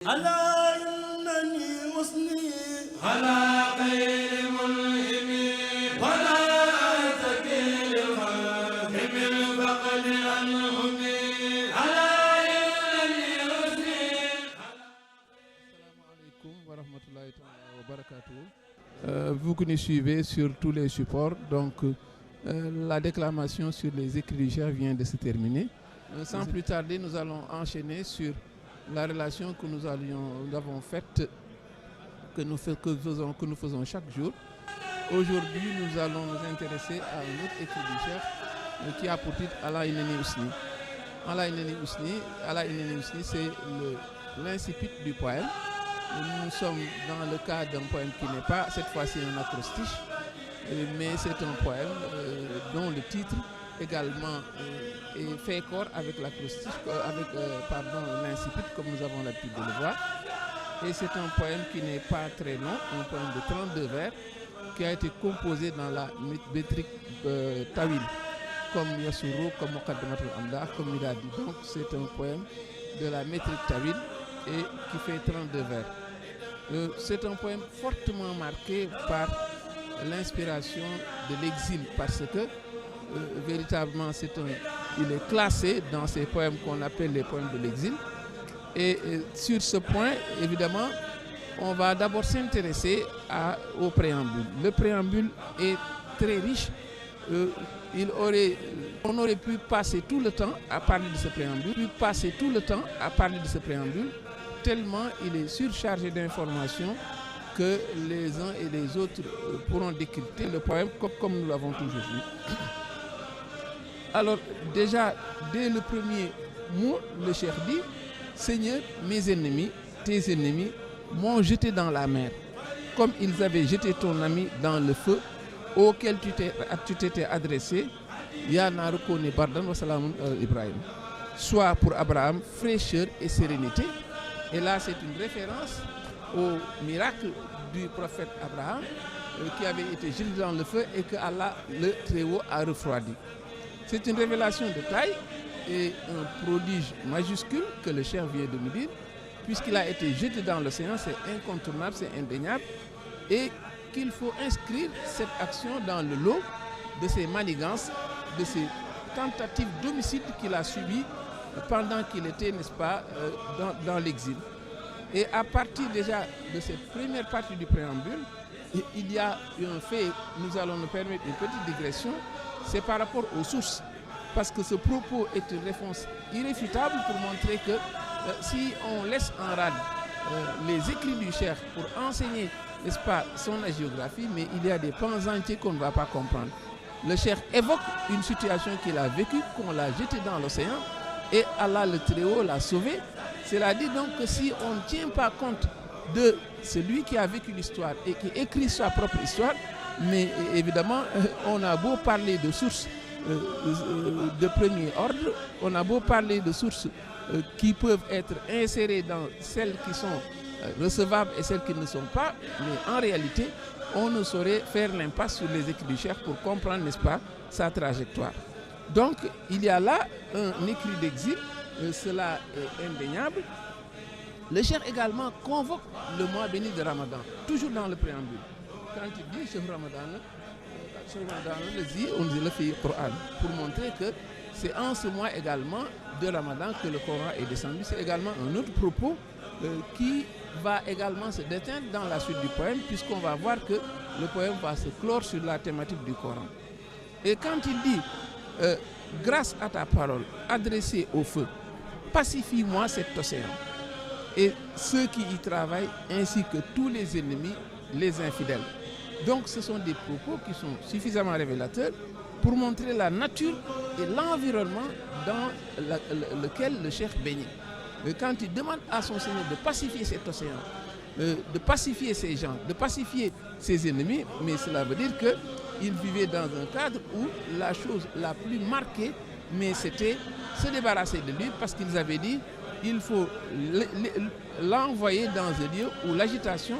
ألا إنني أثني على خير منهم ولا أتكي للخلق من فقد عنهم ألا إنني أثني. Assalamu alaikum wa rahmatullahi wa barakatuh. Vous qui nous suivez sur tous les supports, donc la déclamation sur les écrits du Cheikh vient de se terminer. Sans plus tarder, nous allons enchaîner sur la relation que nous avons faite, que nous faisons chaque jour. Aujourd'hui, nous allons nous intéresser à un autre écrit du Cheikh qui a pour titre Allah Innani Usni. Allah Innani Usni, c'est l'incipit du poème. Nous sommes dans le cadre d'un poème qui n'est pas cette fois-ci un acrostiche, mais c'est un poème dont le titre également est fait corps avec l'acrostiche, l'incipit, comme nous avons l'habitude de le voir. Et c'est un poème qui n'est pas très long, un poème de 32 vers, qui a été composé dans la métrique Tawil, comme Yassuru, comme Muqaddimatul Amdah, comme il a dit. Donc c'est un poème de la métrique Tawil et qui fait 32 vers. C'est un poème fortement marqué par l'inspiration de l'exil, parce que véritablement il est classé dans ces poèmes qu'on appelle les poèmes de l'exil. Et sur ce point, évidemment, on va d'abord s'intéresser au préambule. Le préambule est très riche. On aurait pu passer tout le temps à parler de ce préambule, tellement il est surchargé d'informations que les uns et les autres pourront décrypter le poème comme nous l'avons toujours vu. Alors déjà, dès le premier mot, le Cheikh dit: Seigneur, mes ennemis, tes ennemis m'ont jeté dans la mer, comme ils avaient jeté ton ami dans le feu auquel tu t'étais adressé. Ya narukoni bardan wa salamun Ibrahim. Soit pour Abraham fraîcheur et sérénité. Et là, c'est une référence au miracle du prophète Abraham qui avait été jeté dans le feu et que Allah, le Très-Haut, a refroidi. C'est une révélation de taille et un prodige majuscule que le Cheikh vient de nous dire, puisqu'il a été jeté dans l'océan, c'est incontournable, c'est indéniable, et qu'il faut inscrire cette action dans le lot de ses manigances, de ses tentatives d'homicide qu'il a subies pendant qu'il était, n'est-ce pas, dans l'exil. Et à partir déjà de cette première partie du préambule, il y a un fait, nous allons nous permettre une petite digression, c'est par rapport aux sources. Parce que ce propos est une réponse irréfutable pour montrer que si on laisse en rade les écrits du Cheikh pour enseigner, n'est-ce pas, son hagiographie, mais il y a des pans entiers qu'on ne va pas comprendre. Le Cheikh évoque une situation qu'il a vécue, qu'on l'a jeté dans l'océan, et Allah le Très-Haut l'a sauvé. Cela dit donc que si on ne tient pas compte de celui qui a vécu l'histoire et qui écrit sa propre histoire, mais évidemment, on a beau parler de sources de premier ordre, on a beau parler de sources qui peuvent être insérées dans celles qui sont recevables et celles qui ne sont pas, mais en réalité, on ne saurait faire l'impasse sur les écrits du Cheikh pour comprendre, n'est-ce pas, sa trajectoire. Donc, il y a là un écrit d'exil, cela est indéniable. Le Cheikh également convoque le mois béni de Ramadan, toujours dans le préambule. Quand il dit Cheikh Ramadan, le dit, on dit le fait Coran, pour montrer que c'est en ce mois également de Ramadan que le Coran est descendu. C'est également un autre propos qui va également se déteindre dans la suite du poème, puisqu'on va voir que le poème va se clore sur la thématique du Coran. Et quand il dit grâce à ta parole adressée au feu, pacifie-moi cet océan et ceux qui y travaillent, ainsi que tous les ennemis, les infidèles. Donc ce sont des propos qui sont suffisamment révélateurs pour montrer la nature et l'environnement dans lequel le Cheikh baignait. Quand il demande à son Seigneur de pacifier cet océan, de pacifier ces gens, de pacifier ses ennemis, mais cela veut dire qu'il vivait dans un cadre où la chose la plus marquée, mais c'était se débarrasser de lui, parce qu'ils avaient dit il faut l'envoyer dans un lieu où l'agitation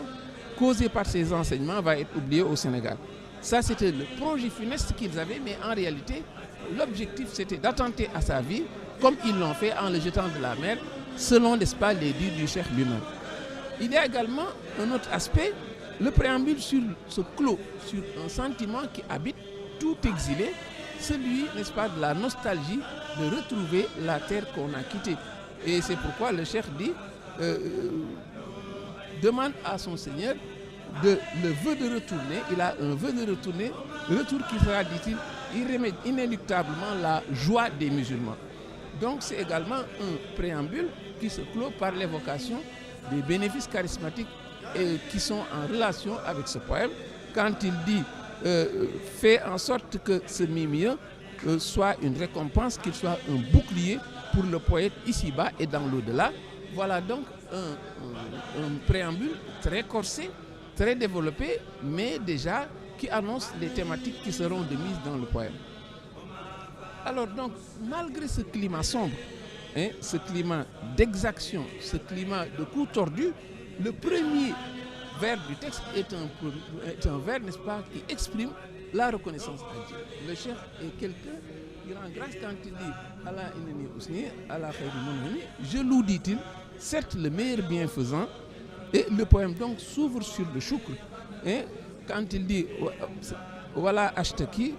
causée par ses enseignements va être oubliée au Sénégal. Ça, c'était le projet funeste qu'ils avaient, mais en réalité, l'objectif, c'était d'attenter à sa vie, comme ils l'ont fait en le jetant de la mer, selon, n'est-ce pas, les dires du cheikh lui-même. Il y a également un autre aspect, le préambule se clôt sur un sentiment qui habite tout exilé, celui, n'est-ce pas, de la nostalgie de retrouver la terre qu'on a quittée. Et c'est pourquoi le cheikh dit, demande à son Seigneur le vœu de retourner. Il a un vœu de retourner, retour qui sera, dit-il, inéluctablement la joie des musulmans. Donc c'est également un préambule qui se clôt par l'évocation des bénéfices charismatiques qui sont en relation avec ce poème. Quand il dit fait en sorte que ce mimien soit une récompense, qu'il soit un bouclier pour le poète ici-bas et dans l'au-delà. Voilà donc un préambule très corsé, très développé, mais déjà qui annonce les thématiques qui seront de mise dans le poème. Alors donc, malgré ce climat sombre, ce climat d'exaction, ce climat de coups tordus, le premier vers du texte est un vers, n'est-ce pas, qui exprime la reconnaissance à Dieu. Le cheikh est quelqu'un qui rend grâce quand il dit Allah innani usni, Allah khayri munhini. Je loue, dit-il, certes le meilleur bienfaisant. Et le poème donc s'ouvre sur le choukr. Quand il dit voilà ashtaki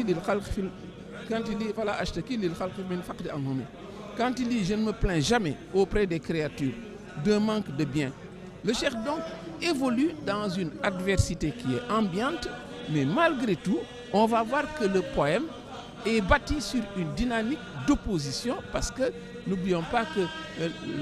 lil khalq fil, quand il dit voilà ashtaki lil khalq min faqdi anhumi. Quand il dit je ne me plains jamais auprès des créatures d'un manque de bien. Le cheikh donc évolue dans une adversité qui est ambiante, mais malgré tout, on va voir que le poème est bâti sur une dynamique d'opposition, parce que n'oublions pas que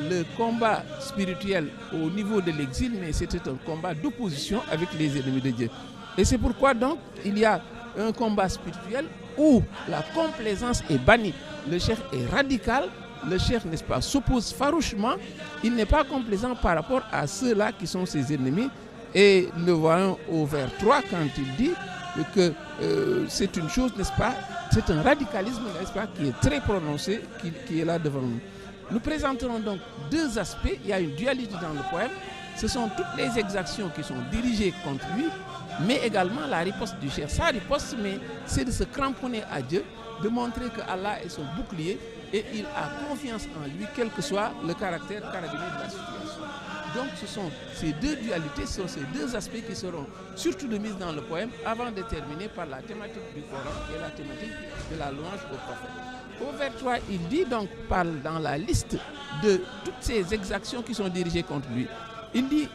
le combat spirituel au niveau de l'exil, mais c'était un combat d'opposition avec les ennemis de Dieu. Et c'est pourquoi donc il y a un combat spirituel où la complaisance est bannie. Le cheikh est radical, le cheikh, n'est-ce pas, s'oppose farouchement, il n'est pas complaisant par rapport à ceux-là qui sont ses ennemis. Et le voyons au vers 3 quand il dit que c'est une chose, n'est-ce pas, c'est un radicalisme, n'est-ce pas, qui est très prononcé, qui est là devant nous. Nous présenterons donc deux aspects. Il y a une dualité dans le poème. Ce sont toutes les exactions qui sont dirigées contre lui, mais également la riposte du cheikh. Sa riposte, mais c'est de se cramponner à Dieu, de montrer que Allah est son bouclier et il a confiance en lui, quel que soit le caractère carabiné de la situation. Donc ce sont ces deux dualités, ce sont ces deux aspects qui seront surtout de mise dans le poème avant de terminer par la thématique du Coran et la thématique de la louange au prophète. Au vers 3, il dit donc, parle dans la liste de toutes ces exactions qui sont dirigées contre lui. Il dit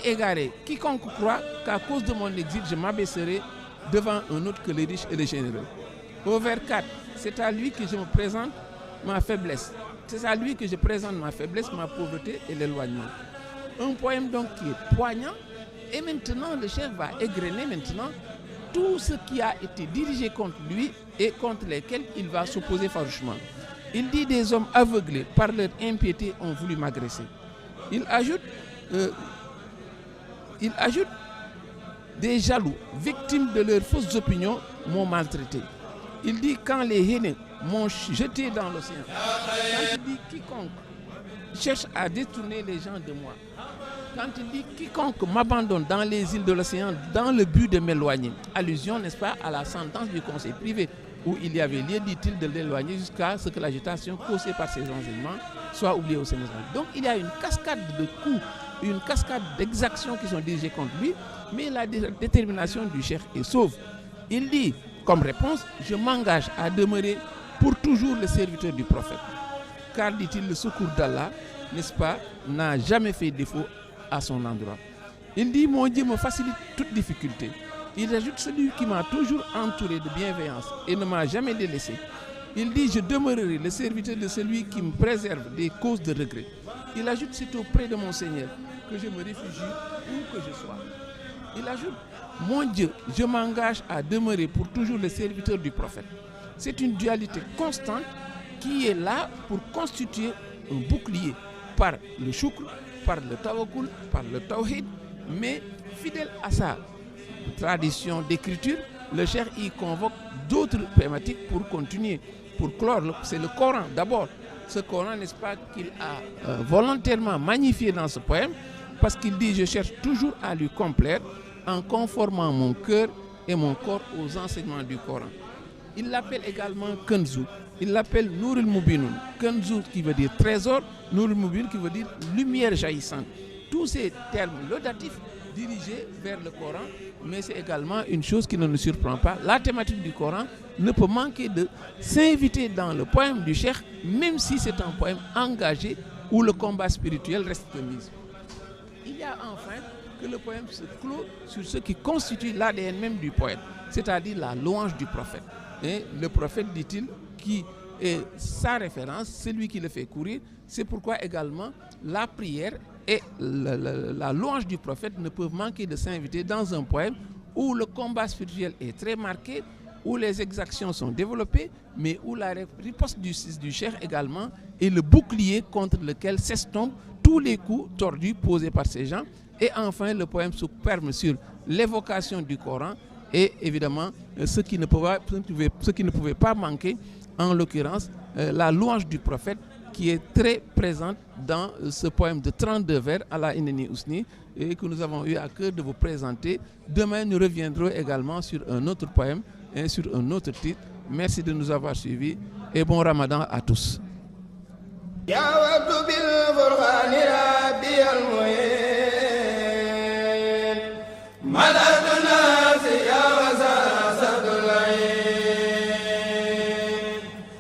égaré, quiconque croit qu'à cause de mon exil, je m'abaisserai devant un autre que les riches et les généreux. Au vers 4, c'est à lui que je me présente ma faiblesse. C'est à lui que je présente ma faiblesse, ma pauvreté et l'éloignement. Un poème donc qui est poignant. Et maintenant, le cheikh va égrener maintenant tout ce qui a été dirigé contre lui et contre lesquels il va s'opposer farouchement. Il dit des hommes aveuglés par leur impiété ont voulu m'agresser. Il ajoute des jaloux, victimes de leurs fausses opinions, m'ont maltraité. Il dit quand les haineux m'ont jeté dans l'océan. Quand il dit quiconque cherche à détourner les gens de moi. Quand il dit quiconque m'abandonne dans les îles de l'océan dans le but de m'éloigner. Allusion, n'est-ce pas, à la sentence du conseil privé où il y avait lieu, dit-il, de l'éloigner jusqu'à ce que l'agitation causée par ses enseignements soit oubliée au Sénégal. Donc il y a une cascade de coups, une cascade d'exactions qui sont dirigées contre lui, mais la détermination du cheikh est sauve. Il dit, comme réponse, je m'engage à demeurer pour toujours le serviteur du prophète. Car, dit-il, le secours d'Allah, n'est-ce pas, n'a jamais fait défaut à son endroit. Il dit, mon Dieu me facilite toute difficulté. Il ajoute, celui qui m'a toujours entouré de bienveillance et ne m'a jamais délaissé. Il dit, je demeurerai le serviteur de celui qui me préserve des causes de regret. Il ajoute, c'est auprès de mon Seigneur que je me réfugie où que je sois. Il ajoute, mon Dieu, je m'engage à demeurer pour toujours le serviteur du prophète. C'est une dualité constante qui est là pour constituer un bouclier par le choukr, par le tawakkul, par le tawhid, mais fidèle à sa tradition d'écriture, le cheikh y convoque d'autres thématiques pour continuer, pour clore. C'est le Coran d'abord. Ce Coran, n'est-ce pas, qu'il a volontairement magnifié dans ce poème, parce qu'il dit, je cherche toujours à lui complaire en conformant mon cœur et mon corps aux enseignements du Coran. Il l'appelle également Kenzu, il l'appelle Nourul Mubinoun, Kanzu qui veut dire trésor, Nourul Mubin qui veut dire lumière jaillissante. Tous ces termes laudatifs dirigés vers le Coran, mais c'est également une chose qui ne nous surprend pas. La thématique du Coran ne peut manquer de s'inviter dans le poème du cheikh, même si c'est un poème engagé où le combat spirituel reste de mise. Il y a enfin que le poème se clôt sur ce qui constitue l'ADN même du poète, c'est-à-dire la louange du prophète. Et le prophète, dit-il, qui est sa référence, celui qui le fait courir, c'est pourquoi également la prière et la louange du prophète ne peuvent manquer de s'inviter dans un poème où le combat spirituel est très marqué, où les exactions sont développées, mais où la riposte du cheikh également est le bouclier contre lequel s'estompent tous les coups tordus posés par ces gens. Et enfin, le poème se permet sur l'évocation du Coran et évidemment ce qui ne pouvait pas manquer, en l'occurrence la louange du prophète qui est très présente dans ce poème de 32 vers à la Ineni Ousni et que nous avons eu à cœur de vous présenter. Demain, nous reviendrons également sur un autre poème et sur un autre titre. Merci de nous avoir suivis et bon Ramadan à tous. Mala